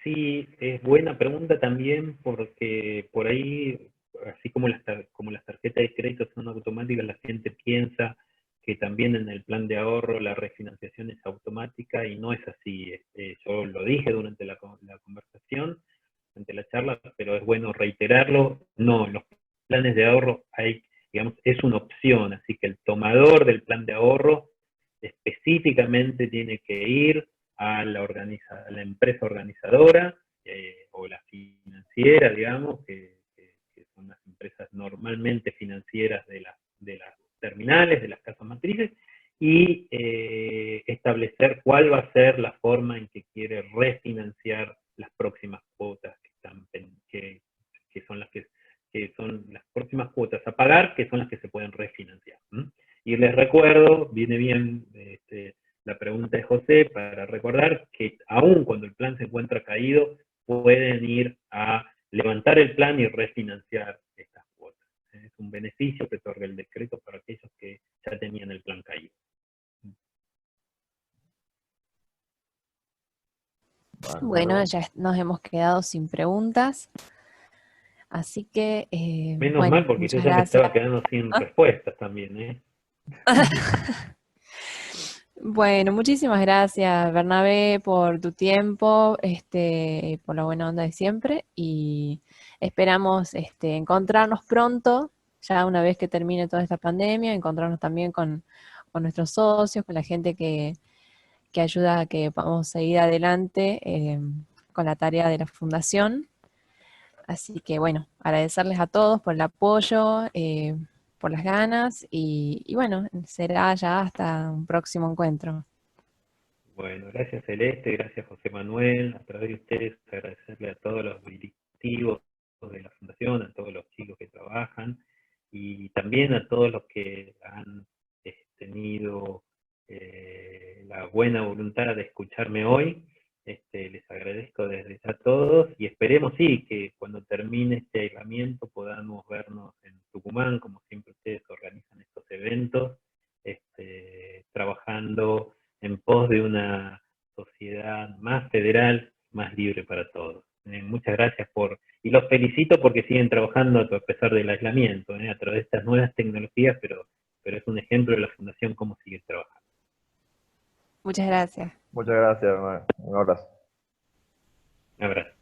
sí, es buena pregunta también porque por ahí, así como como las tarjetas de crédito son automáticas, la gente piensa que también en el plan de ahorro la refinanciación es automática y no es así. Yo lo dije durante la conversación, durante la charla, pero es bueno reiterarlo. No, en los planes de ahorro hay, digamos, es una opción, así que el tomador del plan de ahorro específicamente tiene que ir a la empresa organizadora o la financiera, digamos, que son las empresas normalmente financieras de las terminales, de las casas matrices, y establecer cuál va a ser la forma en que quiere refinanciar las próximas cuotas que son que son las próximas cuotas a pagar, que son las que se pueden refinanciar. Y les recuerdo, viene bien la pregunta de José, para recordar que aún cuando el plan se encuentra caído, pueden ir a levantar el plan y refinanciar estas cuotas. Es un beneficio que otorga el decreto para aquellos que ya tenían el plan caído. Bueno, ya nos hemos quedado sin preguntas, así que, Menos bueno, mal, porque yo muchas ya me gracias. estaba quedando sin ¿Ah? respuestas también, ¿eh? Bueno, muchísimas gracias, Bernabé, por tu tiempo, por la buena onda de siempre, y esperamos encontrarnos pronto, ya una vez que termine toda esta pandemia, encontrarnos también con nuestros socios, con la gente que ayuda a que podamos seguir adelante con la tarea de la fundación. Así que bueno, agradecerles a todos por el apoyo, por las ganas y bueno, será ya hasta un próximo encuentro. Bueno, gracias Celeste, gracias José Manuel, a través de ustedes agradecerle a todos los directivos de la Fundación, a todos los chicos que trabajan y también a todos los que han tenido la buena voluntad de escucharme hoy. Les agradezco desde ya a todos y esperemos sí que cuando termine este aislamiento podamos vernos en Tucumán, como siempre ustedes organizan estos eventos, trabajando en pos de una sociedad más federal, más libre para todos. Muchas gracias y los felicito porque siguen trabajando a pesar del aislamiento, a través de estas nuevas tecnologías, pero es un ejemplo de la Fundación cómo sigue trabajando. Muchas gracias. Muchas gracias, un abrazo. Un abrazo.